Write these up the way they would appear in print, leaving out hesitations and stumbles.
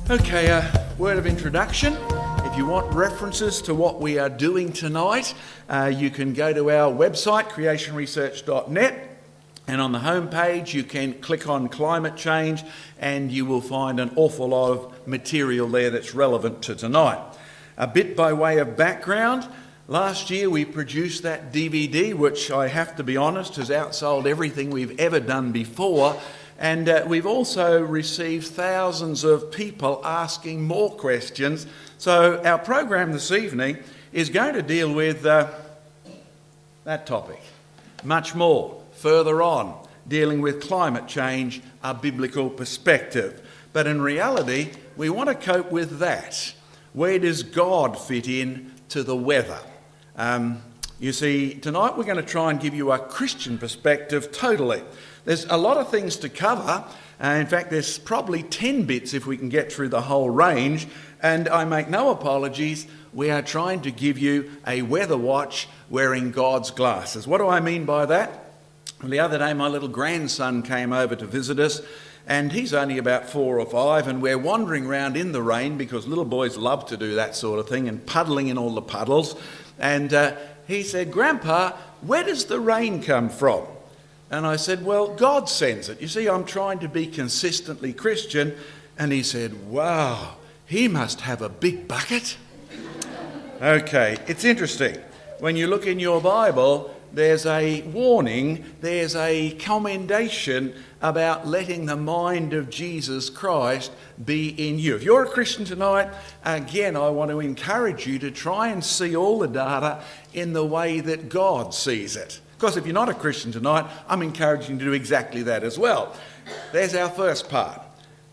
Okay, a word of introduction. If you want references to what we are doing tonight, you can go to our website, creationresearch.net, and on the home page you can click on climate change and you will find an awful lot of material there that's relevant to tonight. A bit by way of background, last year we produced that DVD, which I have to be honest has outsold everything we've ever done before. And we've also received thousands of people asking more questions. So our program this evening is going to deal with that topic. Much more further on, dealing with climate change, a biblical perspective. But in reality, we want to cope with that. Where does God fit in to the weather? You see, tonight we're going to try and give you a Christian perspective totally. There's a lot of things to cover. In fact, there's probably 10 bits if we can get through the whole range. And I make no apologies. We are trying to give you a weather watch wearing God's glasses. What do I mean by that? Well, the other day my little grandson came over to visit us. And he's only about 4 or 5, and we're wandering around in the rain because little boys love to do that sort of thing and puddling in all the puddles. And he said, "Grandpa, where does the rain come from?" And I said, "Well, God sends it. You see, I'm trying to be consistently Christian." And he said, "Wow, he must have a big bucket." Okay, it's interesting. When you look in your Bible, there's a warning, there's a commendation about letting the mind of Jesus Christ be in you. If you're a Christian tonight, again, I want to encourage you to try and see all the data in the way that God sees it. Of course, if you're not a Christian tonight, I'm encouraging you to do exactly that as well. There's our first part.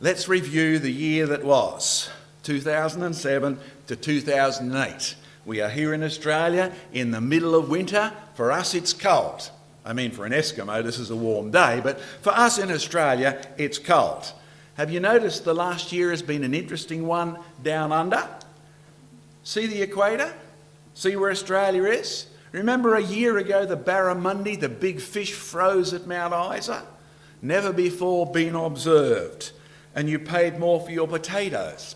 Let's review the year that was, 2007 to 2008. We are here in Australia in the middle of winter. For us, it's cold. I mean, for an Eskimo, this is a warm day, but for us in Australia, it's cold. Have you noticed the last year has been an interesting one down under? See the equator? See where Australia is? Remember a year ago, the barramundi, the big fish, froze at Mount Isa? Never before been observed. And you paid more for your potatoes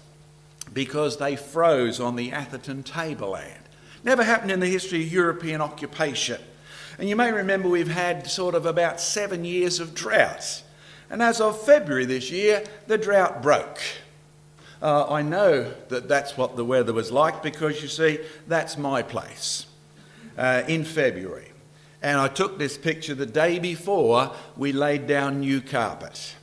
because they froze on the Atherton tableland. Never happened in the history of European occupation. And you may remember we've had sort of about 7 years of droughts. And as of February this year, the drought broke. I know that that's what the weather was like because, you see, that's my place in February. And I took this picture the day before we laid down new carpet.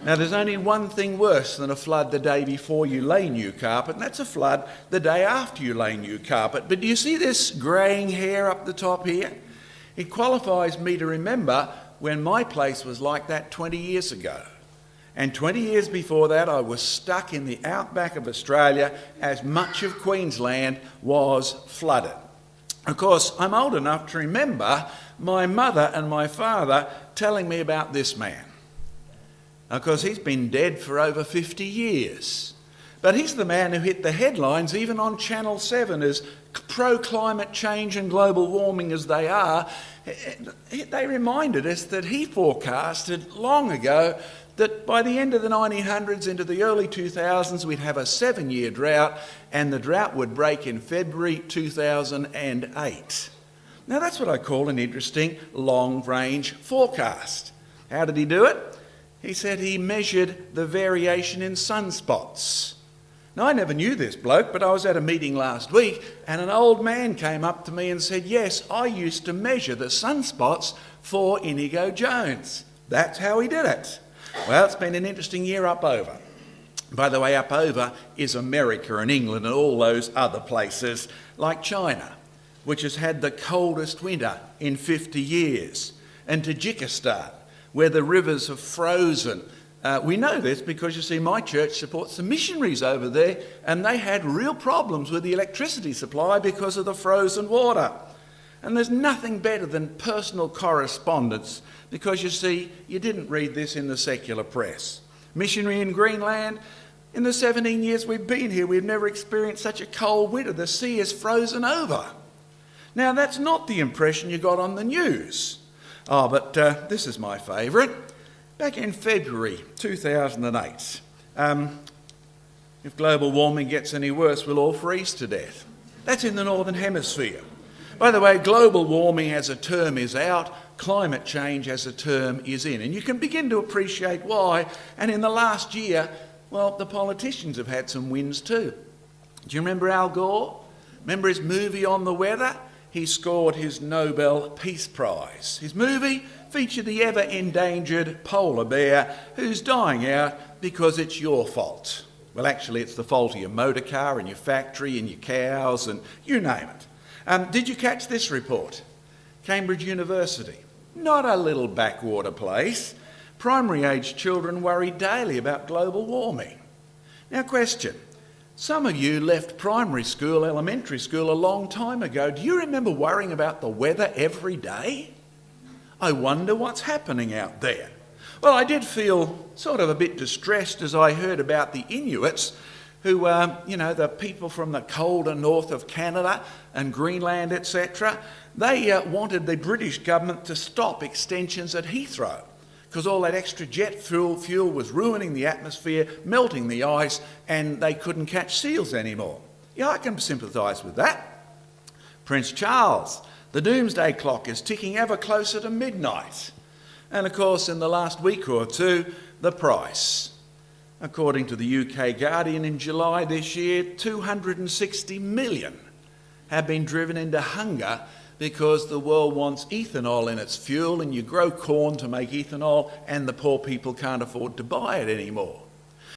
Now, there's only one thing worse than a flood the day before you lay new carpet, and that's a flood the day after you lay new carpet. But do you see this greying hair up the top here? It qualifies me to remember when my place was like that 20 years ago. And 20 years before that, I was stuck in the outback of Australia as much of Queensland was flooded. Of course, I'm old enough to remember my mother and my father telling me about this man. Of course, he's been dead for over 50 years. But he's the man who hit the headlines even on Channel 7 as pro-climate change and global warming as they are. They reminded us that he forecasted long ago that by the end of the 1900s into the early 2000s we'd have a 7-year drought, and the drought would break in February 2008. Now that's what I call an interesting long-range forecast. How did he do it? He said he measured the variation in sunspots. Now, I never knew this bloke, but I was at a meeting last week and an old man came up to me and said, "Yes, I used to measure the sunspots for Inigo Jones." That's how he did it. Well, it's been an interesting year up over. By the way, up over is America and England and all those other places like China, which has had the coldest winter in 50 years, and Tajikistan, where the rivers have frozen. We know this because, you see, my church supports the missionaries over there, and they had real problems with the electricity supply because of the frozen water. And there's nothing better than personal correspondence because, you see, you didn't read this in the secular press. Missionary in Greenland, in the 17 years we've been here, we've never experienced such a cold winter. The sea is frozen over. Now, that's not the impression you got on the news. Oh, but this is my favourite. Back in February 2008, If global warming gets any worse, we'll all freeze to death. That's in the Northern Hemisphere. By the way, global warming as a term is out, climate change as a term is in. And you can begin to appreciate why. And in the last year, well, the politicians have had some wins too. Do you remember Al Gore? Remember his movie on the weather? He scored his Nobel Peace Prize. His movie featured the ever-endangered polar bear who's dying out because it's your fault. Well, actually, it's the fault of your motor car and your factory and your cows and you name it. Did you catch this report? Cambridge University. Not a little backwater place. Primary-aged children worry daily about global warming. Now, question. Some of you left primary school, elementary school a long time ago. Do you remember worrying about the weather every day? I wonder what's happening out there. Well, I did feel sort of a bit distressed as I heard about the Inuits who, the people from the colder north of Canada and Greenland, etc. They wanted the British government to stop extensions at Heathrow because all that extra jet fuel was ruining the atmosphere, melting the ice, and they couldn't catch seals anymore. Yeah, I can sympathise with that. Prince Charles, the doomsday clock is ticking ever closer to midnight. And of course, in the last week or two, the price. According to the UK Guardian, in July this year, 260 million have been driven into hunger because the world wants ethanol in its fuel and you grow corn to make ethanol and the poor people can't afford to buy it anymore.